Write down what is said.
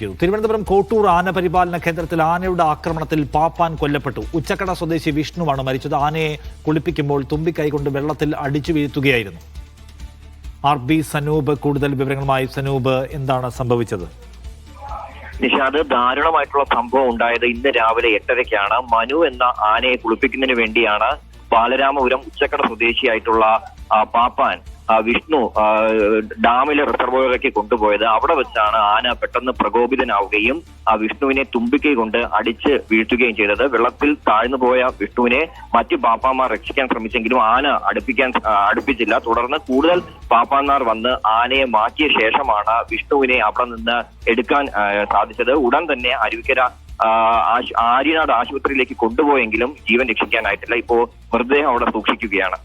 തിരുവനന്തപുരം കോട്ടൂർ ആന പരിപാലന കേന്ദ്രത്തിൽ ആനയുടെ ആക്രമണത്തിൽ പാപ്പാൻ കൊല്ലപ്പെട്ടു. ഉച്ചക്കട സ്വദേശി വിഷ്ണുവാണ് മരിച്ചത്. ആനയെ കുളിപ്പിക്കുമ്പോൾ തുമ്പിക്കൈ കൊണ്ട് വെള്ളത്തിൽ അടിച്ചു വീഴ്ത്തുകയായിരുന്നു. RB സനൂപ് കൂടുതൽ വിവരങ്ങളുമായി. സനൂപ്, എന്താണ് സംഭവിച്ചത്? നിഷാദ്, ദാരുണമായിട്ടുള്ള സംഭവം ഉണ്ടായത് ഇന്ന് രാവിലെ 8:30-ക്കാണ്. മനു എന്ന ആനയെ കുളിപ്പിക്കുന്നതിന് വേണ്ടിയാണ് ബാലരാമപുരം ഉച്ചക്കട സ്വദേശിയായിട്ടുള്ള പാപ്പാൻ വിഷ്ണു ഡാമിലെ റിസർവോയറിലേക്ക് കൊണ്ടുപോയത്. അവിടെ വെച്ചാണ് ആന പെട്ടെന്ന് പ്രകോപിതനാവുകയും വിഷ്ണുവിനെ തുമ്പിക്കൈ കൊണ്ട് അടിച്ച് വീഴ്ത്തുകയും ചെയ്തത്. വെള്ളത്തിൽ താഴ്ന്നു പോയ വിഷ്ണുവിനെ മറ്റ് പാപ്പാന്മാർ രക്ഷിക്കാൻ ശ്രമിച്ചെങ്കിലും ആന അടുപ്പിച്ചില്ല. തുടർന്ന് കൂടുതൽ പാപ്പാന്മാർ വന്ന് ആനയെ മാറ്റിയ ശേഷമാണ് വിഷ്ണുവിനെ അവിടെ നിന്ന് എടുക്കാൻ സാധിച്ചത്. ഉടൻ തന്നെ അരുവിക്കര ആര്യനാട് ആശുപത്രിയിലേക്ക് കൊണ്ടുപോയെങ്കിലും ജീവൻ രക്ഷിക്കാനായിട്ടില്ല. ഇപ്പോ മൃതദേഹം അവിടെ സൂക്ഷിക്കുകയാണ്.